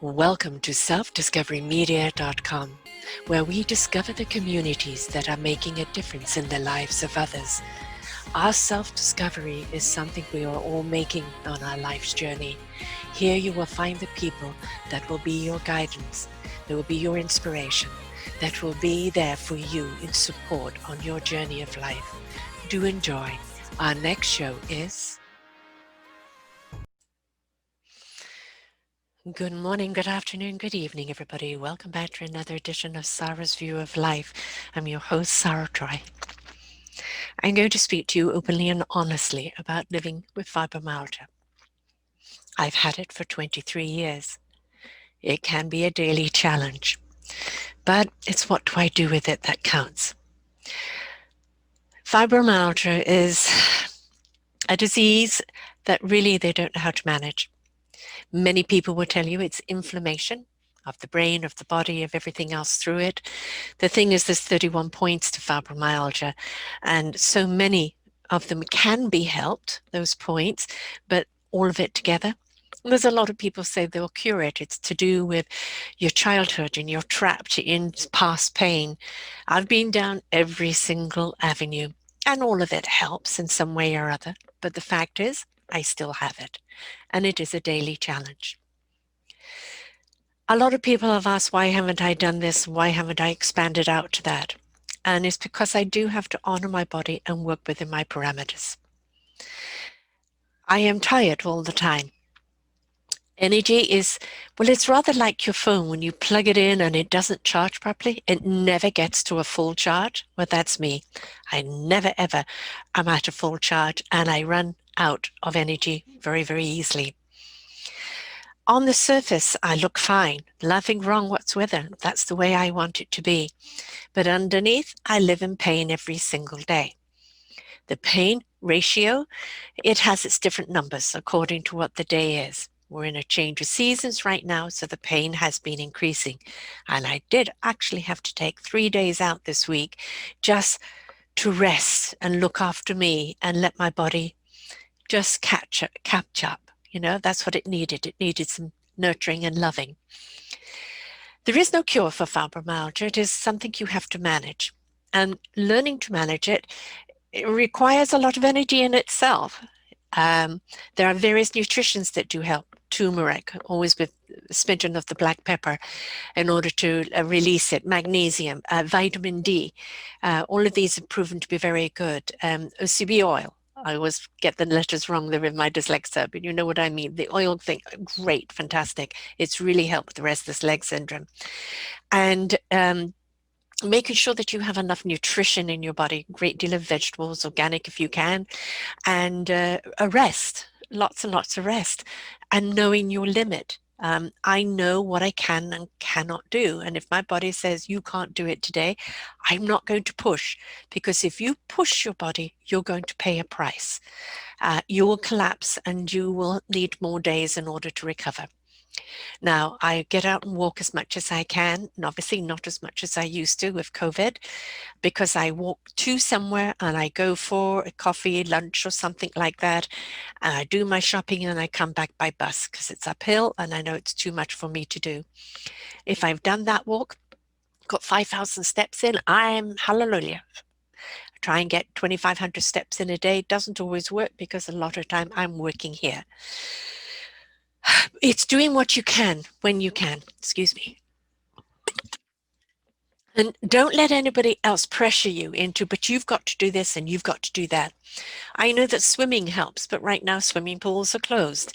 Welcome to selfdiscoverymedia.com, where we discover the communities that are making a difference in the lives of others. Our self-discovery is something we are all making on our life's journey. Here you will find the people that will be your guidance, that will be your inspiration, that will be there for you in support on your journey of life. Do enjoy. Our next show is... Good morning, good afternoon, good evening, everybody. Welcome back to another edition of Sarah's View of Life. I'm your host, Sarah Troy. I'm going to speak to you openly and honestly about living with fibromyalgia. I've had it for 23 years. It can be a daily challenge, but it's what do I do with it that counts. Fibromyalgia is a disease that really they don't know how to manage. Many people will tell you it's inflammation of the brain, of the body, of everything else through it. The thing is, there's 31 points to fibromyalgia, and so many of them can be helped, those points, but all of it together. There's a lot of people say they'll cure it. It's to do with your childhood and you're trapped in past pain. I've been down every single avenue, and all of it helps in some way or other. But the fact is, I still have it, and it is a daily challenge. A lot of people have asked, why haven't I done this? Why haven't I expanded out to that? And it's because I do have to honor my body and work within my parameters. I am tired all the time. Energy is, well, it's rather like your phone. When you plug it in and it doesn't charge properly, it never gets to a full charge. Well, that's me. I never, ever am at a full charge, and I run out of energy very, very easily. On the surface, I look fine, nothing wrong whatsoever. That's the way I want it to be. But underneath, I live in pain every single day. The pain ratio, it has its different numbers according to what the day is. We're in a change of seasons right now, so the pain has been increasing. And I did actually have to take 3 days out this week just to rest and look after me and let my body just catch up. You know, that's what it needed. It needed some nurturing and loving. There is no cure for fibromyalgia. It is something you have to manage. And learning to manage it, it requires a lot of energy in itself. There are various nutritions that do help. Turmeric, always with a smidgen of the black pepper in order to release it. Magnesium, vitamin D. All of these have proven to be very good. OCB oil. I always get the letters wrong there with my dyslexia, but you know what I mean. The oil thing, great, fantastic. It's really helped with the restless leg syndrome. And making sure that you have enough nutrition in your body, great deal of vegetables, organic if you can, and a rest, lots and lots of rest, and knowing your limit. I know what I can and cannot do. And if my body says you can't do it today, I'm not going to push, because if you push your body, you're going to pay a price. You will collapse and you will need more days in order to recover. Now, I get out and walk as much as I can, and obviously not as much as I used to with COVID, because I walk to somewhere and I go for a coffee, lunch or something like that, and I do my shopping and I come back by bus because it's uphill and I know it's too much for me to do. If I've done that walk, got 5,000 steps in, I'm hallelujah. Try and get 2,500 steps in a day. Doesn't always work because a lot of time I'm working here. It's doing what you can when you can, excuse me. And don't let anybody else pressure you into, but you've got to do this and you've got to do that. I know that swimming helps, but right now swimming pools are closed.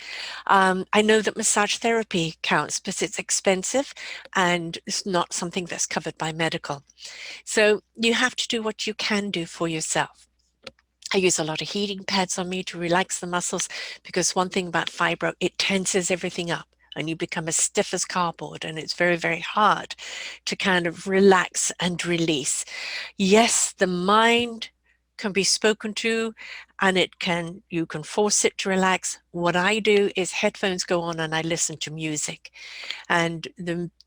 I know that massage therapy counts, but it's expensive and it's not something that's covered by medical. So you have to do what you can do for yourself. I use a lot of heating pads on me to relax the muscles, because one thing about fibro, it tenses everything up and you become as stiff as cardboard, and it's very, very hard to kind of relax and release. Yes, the mind can be spoken to and you can force it to relax. What I do is headphones go on and I listen to music, and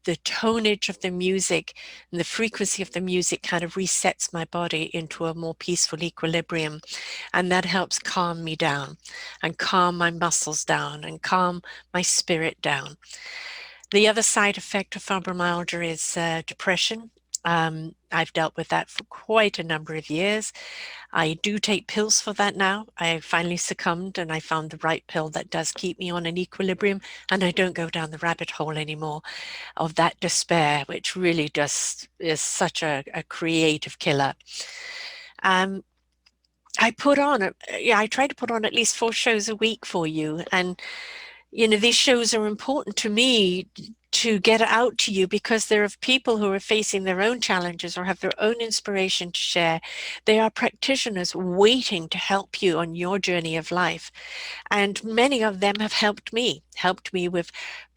the tonage of the music and the frequency of the music kind of resets my body into a more peaceful equilibrium, and that helps calm me down and calm my muscles down and calm my spirit down. The other side effect of fibromyalgia is depression. I've dealt with that for quite a number of years. I do take pills for that now. I finally succumbed and I found the right pill that does keep me on an equilibrium, and I don't go down the rabbit hole anymore of that despair, which really just is such a creative killer. Um, I try to put on at least 4 shows a week for you. And, these shows are important to me to get out to you because there are people who are facing their own challenges or have their own inspiration to share. They are practitioners waiting to help you on your journey of life. And many of them have helped me with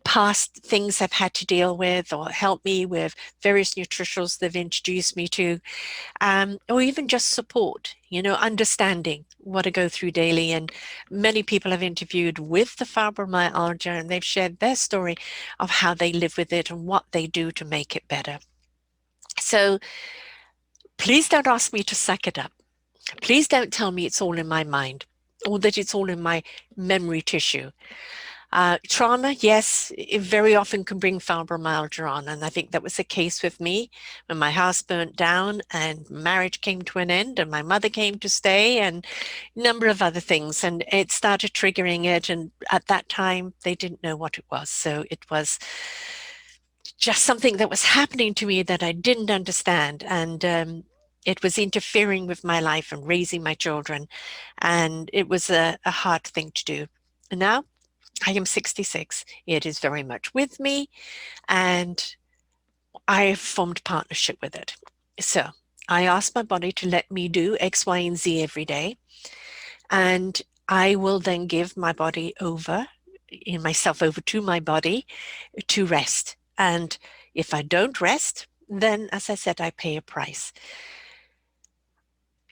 past things I've had to deal with, or helped me with various nutritionals they've introduced me to, or even just support, understanding what I go through daily. And many people I've interviewed with the fibromyalgia, and they've shared their story of how they live with it and what they do to make it better. So please don't ask me to suck it up. Please don't tell me it's all in my mind or that it's all in my memory tissue. Trauma, yes, it very often can bring fibromyalgia on. And I think that was the case with me when my house burnt down and marriage came to an end and my mother came to stay and a number of other things. And it started triggering it. And at that time, they didn't know what it was. So it was just something that was happening to me that I didn't understand. And it was interfering with my life and raising my children. And it was a hard thing to do. And now I am 66. It is very much with me, and I have formed partnership with it. So I ask my body to let me do X, Y, and Z every day, and I will then give my body over, myself over to my body to rest. And if I don't rest, then, as I said, I pay a price.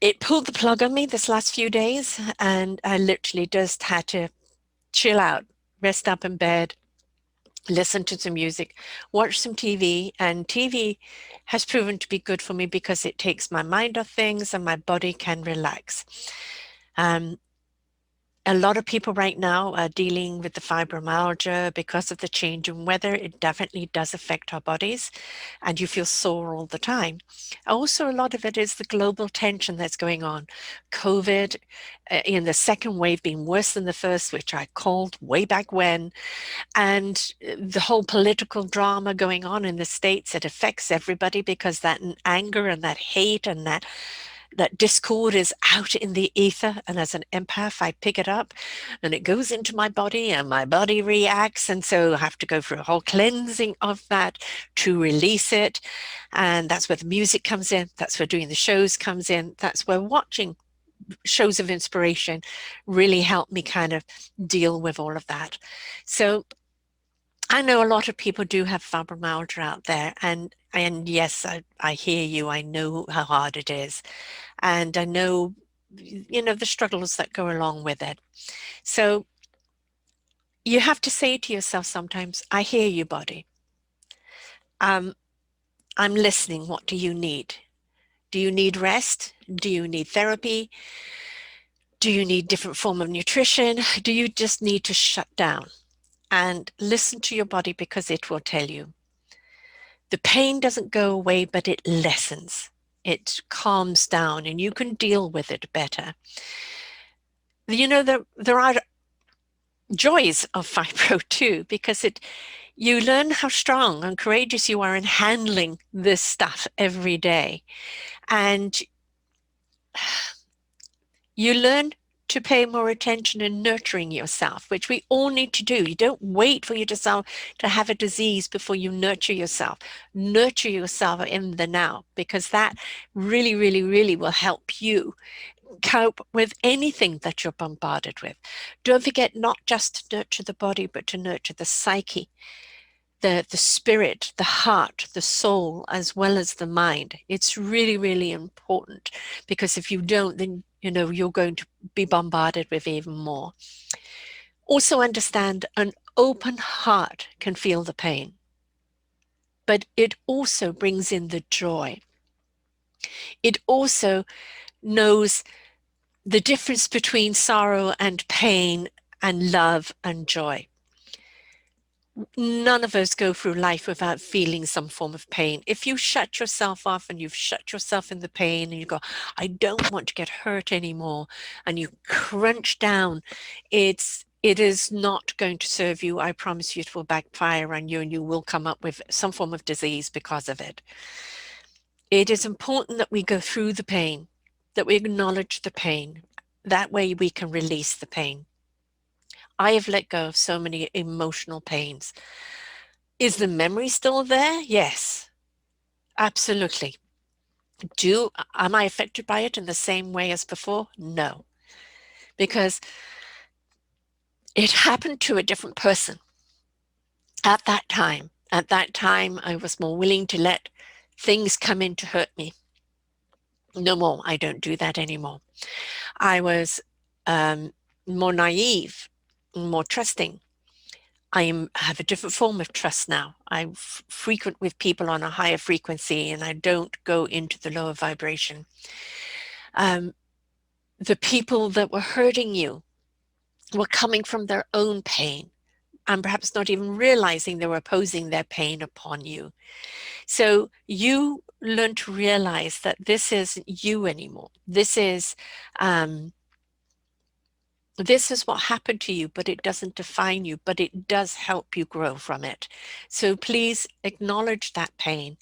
It pulled the plug on me this last few days, and I literally just had to chill out, rest up in bed, listen to some music, watch some TV, and TV has proven to be good for me because it takes my mind off things and my body can relax. Um, a lot of people right now are dealing with the fibromyalgia because of the change in weather. It definitely does affect our bodies, and you feel sore all the time. Also, a lot of it is the global tension that's going on. COVID, in the second wave being worse than the first, which I called way back when, and the whole political drama going on in the States, it affects everybody because that anger and that hate and that discord is out in the ether. And as an empath, I pick it up and it goes into my body and my body reacts. And so I have to go through a whole cleansing of that to release it. And that's where the music comes in. That's where doing the shows comes in. That's where watching shows of inspiration really help me kind of deal with all of that. So I know a lot of people do have fibromyalgia out there, and yes, I hear you. I know how hard it is, and I know, the struggles that go along with it. So you have to say to yourself sometimes, I hear you, body. Um, I'm listening. What do you need? Do you need rest? Do you need therapy? Do you need different form of nutrition? Do you just need to shut down and listen to your body because it will tell you? The pain doesn't go away, but it lessens. It calms down and you can deal with it better. There are joys of fibro too, because you learn how strong and courageous you are in handling this stuff every day. And you learn to pay more attention in nurturing yourself, which we all need to do. You don't wait for yourself to have a disease before you nurture yourself. Nurture yourself in the now, because that really, really, really will help you cope with anything that you're bombarded with. Don't forget not just to nurture the body, but to nurture the psyche, the spirit, the heart, the soul, as well as the mind. It's really, really important, because if you don't, then you're going to be bombarded with even more. Also understand an open heart can feel the pain, but it also brings in the joy. It also knows the difference between sorrow and pain and love and joy. None of us go through life without feeling some form of pain. If you shut yourself off and you've shut yourself in the pain and you go, I don't want to get hurt anymore, and you crunch down, it is not going to serve you. I promise you it will backfire on you and you will come up with some form of disease because of it. It is important that we go through the pain, that we acknowledge the pain. That way we can release the pain. I have let go of so many emotional pains. Is the memory still there? Yes, absolutely. Am I affected by it in the same way as before? No, because it happened to a different person at that time. At that time, I was more willing to let things come in to hurt me. No more. I don't do that anymore. I was more naive, more trusting. Have a different form of trust now. I frequent with people on a higher frequency and I don't go into the lower vibration. The people that were hurting you were coming from their own pain and perhaps not even realizing they were imposing their pain upon you. So you learn to realize that this isn't you anymore. This is what happened to you, but it doesn't define you, but it does help you grow from it. So please acknowledge that pain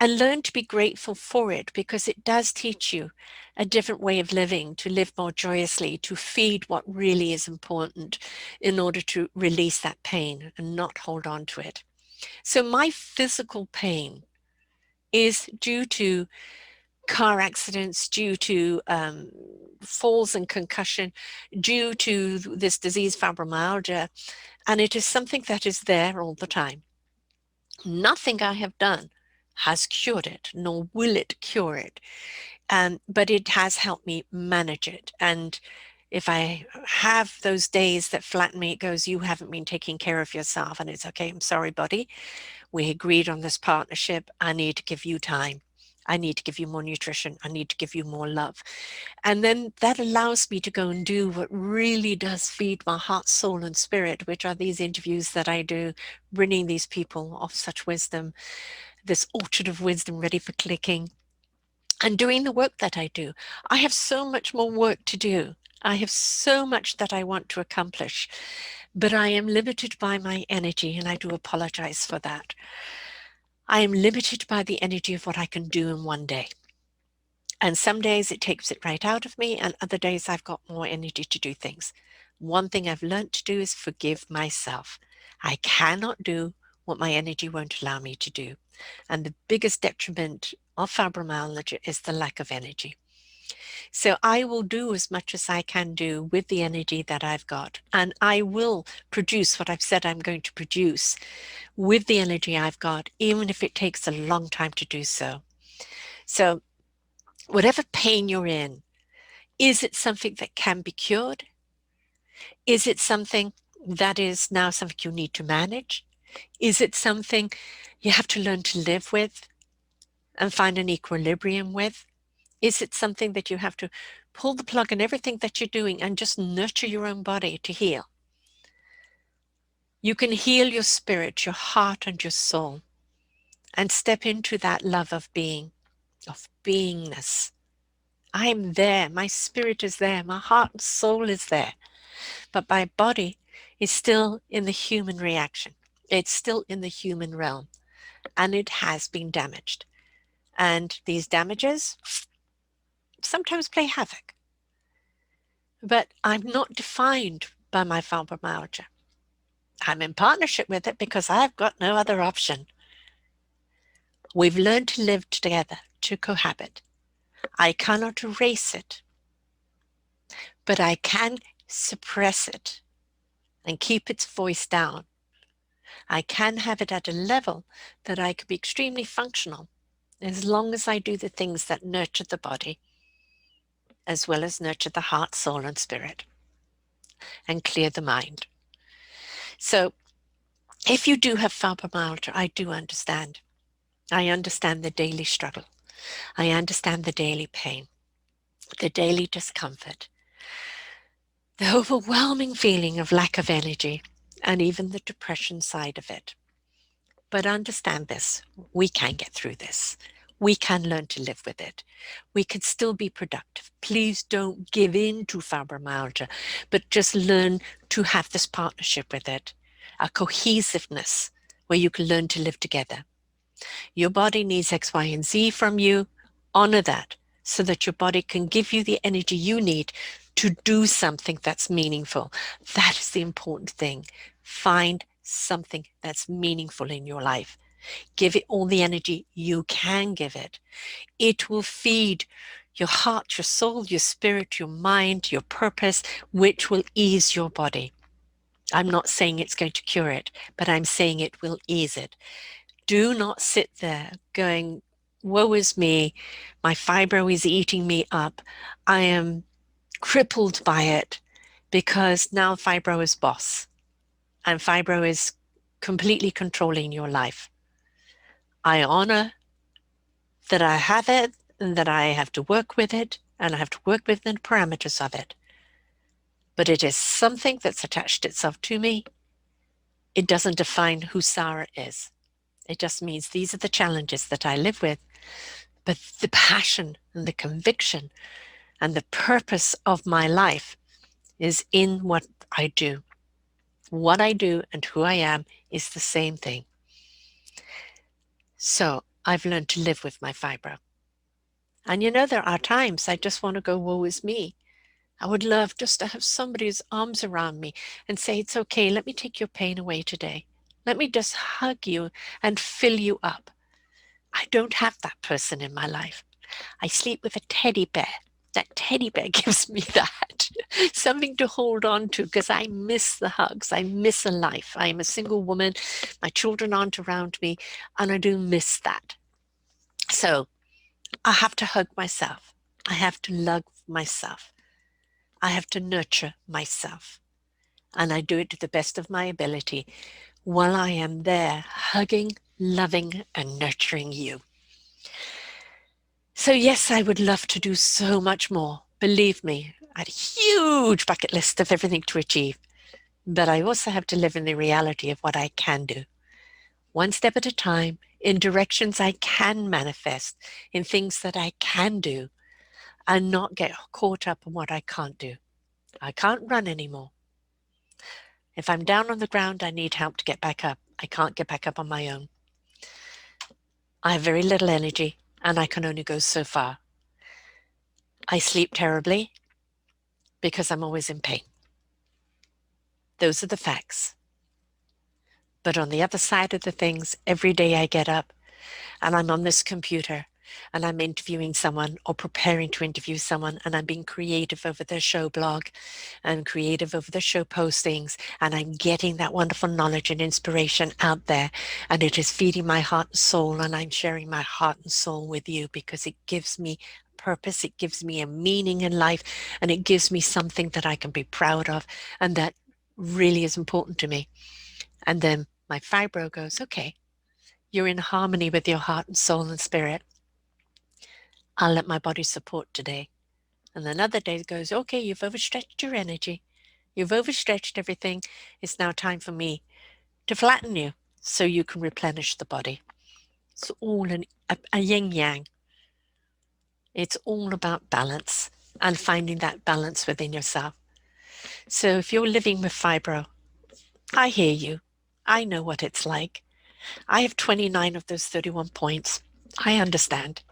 and learn to be grateful for it, because it does teach you a different way of living, to live more joyously, to feed what really is important in order to release that pain and not hold on to it. So my physical pain is due to car accidents, due to falls and concussion, due to this disease, fibromyalgia, and it is something that is there all the time. Nothing I have done has cured it, nor will it cure it, but it has helped me manage it. And if I have those days that flatten me, it goes, you haven't been taking care of yourself, and it's okay, I'm sorry, buddy. We agreed on this partnership. I need to give you time. I need to give you more nutrition. I need to give you more love. And then that allows me to go and do what really does feed my heart, soul, and spirit, which are these interviews that I do, bringing these people of such wisdom, this orchard of wisdom ready for clicking, and doing the work that I do. I have so much more work to do. I have so much that I want to accomplish, but I am limited by my energy, and I do apologize for that. I am limited by the energy of what I can do in one day. And some days it takes it right out of me, and other days I've got more energy to do things. One thing I've learned to do is forgive myself. I cannot do what my energy won't allow me to do. And the biggest detriment of fibromyalgia is the lack of energy. So I will do as much as I can do with the energy that I've got. And I will produce what I've said I'm going to produce with the energy I've got, even if it takes a long time to do so. So whatever pain you're in, is it something that can be cured? Is it something that is now something you need to manage? Is it something you have to learn to live with and find an equilibrium with? Is it something that you have to pull the plug on everything that you're doing and just nurture your own body to heal? You can heal your spirit, your heart, and your soul, and step into that love of being, of beingness. I'm there. My spirit is there. My heart and soul is there. But my body is still in the human reaction. It's still in the human realm, and it has been damaged. And these damages sometimes play havoc. But I'm not defined by my fibromyalgia. I'm in partnership with it because I've got no other option. We've learned to live together, to cohabit. I cannot erase it, but I can suppress it and keep its voice down. I can have it at a level that I can be extremely functional as long as I do the things that nurture the body, as well as nurture the heart, soul, and spirit, and clear the mind. So if you do have fibromyalgia, I do understand. I understand the daily struggle. I understand the daily pain, the daily discomfort, the overwhelming feeling of lack of energy. and even the depression side of it. But understand this, we can get through this. We can learn to live with it. We can still be productive. Please don't give in to fibromyalgia, but just learn to have this partnership with it, a cohesiveness where you can learn to live together. Your body needs X, Y, and Z from you. Honor that so that your body can give you the energy you need to do something that's meaningful. That is the important thing. Find something that's meaningful in your life. Give it all the energy you can give it. It will feed your heart, your soul, your spirit, your mind, your purpose, which will ease your body. I'm not saying it's going to cure it, but I'm saying it will ease it. Do not sit there going, woe is me, my fibro is eating me up, I am crippled by it, because now fibro is boss and fibro is completely controlling your life. I honor that I have it and that I have to work with it and I have to work within the parameters of it. But it is something that's attached itself to me. It doesn't define who Sarah is. It just means these are the challenges that I live with. But the passion and the conviction and the purpose of my life is in what I do. What I do and who I am is the same thing. So I've learned to live with my fibro. And there are times I just want to go, woe is me. I would love just to have somebody's arms around me and say, it's okay, let me take your pain away today. Let me just hug you and fill you up. I don't have that person in my life. I sleep with a teddy bear. That teddy bear gives me that, something to hold on to, because I miss the hugs. I miss a life. I am a single woman. My children aren't around me, and I do miss that. So I have to hug myself. I have to love myself. I have to nurture myself. And I do it to the best of my ability while I am there hugging, loving, and nurturing you. So yes, I would love to do so much more. Believe me, I had a huge bucket list of everything to achieve. But I also have to live in the reality of what I can do. One step at a time, in directions I can manifest, in things that I can do, and not get caught up in what I can't do. I can't run anymore. If I'm down on the ground, I need help to get back up. I can't get back up on my own. I have very little energy, and I can only go so far. I sleep terribly because I'm always in pain. Those are the facts. But on the other side of the things, every day I get up and I'm on this computer and I'm interviewing someone or preparing to interview someone, and I'm being creative over their show blog and creative over their show postings, and I'm getting that wonderful knowledge and inspiration out there, and it is feeding my heart and soul, and I'm sharing my heart and soul with you because it gives me purpose, it gives me a meaning in life, and it gives me something that I can be proud of and that really is important to me. And then my fibro goes, okay, you're in harmony with your heart and soul and spirit. I'll let my body support today. And then another day goes, okay, you've overstretched your energy. You've overstretched everything. It's now time for me to flatten you so you can replenish the body. It's all a yin yang. It's all about balance and finding that balance within yourself. So if you're living with fibro, I hear you. I know what it's like. I have 29 of those 31 points. I understand.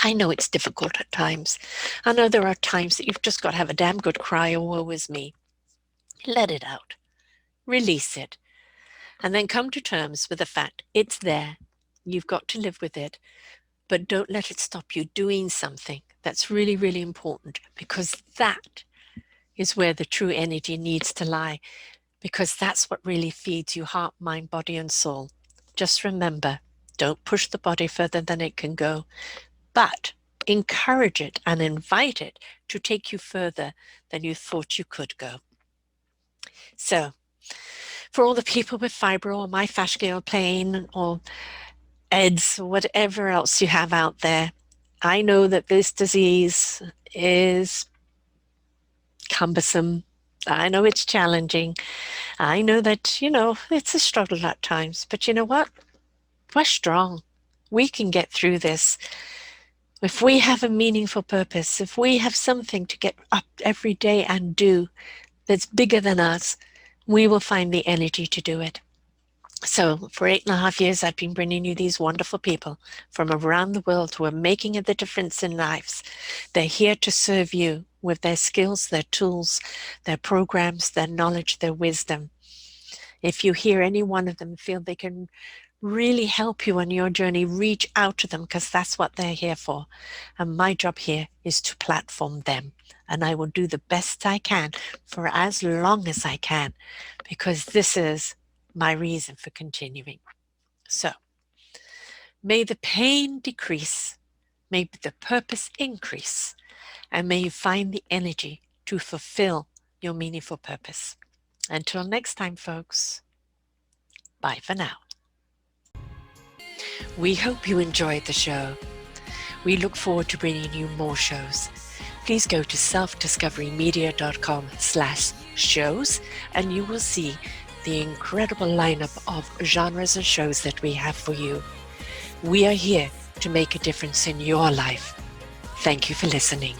I know it's difficult at times. I know there are times that you've just got to have a damn good cry, or woe is me. Let it out. Release it. And then come to terms with the fact it's there. You've got to live with it. But don't let it stop you doing something that's really, really important, because that is where the true energy needs to lie, because that's what really feeds you heart, mind, body, and soul. Just remember, don't push the body further than it can go, but encourage it and invite it to take you further than you thought you could go. So, for all the people with fibro or myofascial pain or EDS, whatever else you have out there, I know that this disease is cumbersome. I know it's challenging. I know that, it's a struggle at times, but you know what? We're strong. We can get through this. If we have a meaningful purpose, if we have something to get up every day and do that's bigger than us, we will find the energy to do it. So for 8.5 years, I've been bringing you these wonderful people from around the world who are making a difference in lives. They're here to serve you with their skills, their tools, their programs, their knowledge, their wisdom. If you hear any one of them feel they can really help you on your journey, reach out to them, because that's what they're here for. And my job here is to platform them. And I will do the best I can for as long as I can, because this is my reason for continuing. So may the pain decrease, may the purpose increase, and may you find the energy to fulfill your meaningful purpose. Until next time, folks, bye for now. We hope you enjoyed the show. We look forward to bringing you more shows. Please go to selfdiscoverymedia.com/shows and you will see the incredible lineup of genres and shows that we have for you. We are here to make a difference in your life. Thank you for listening.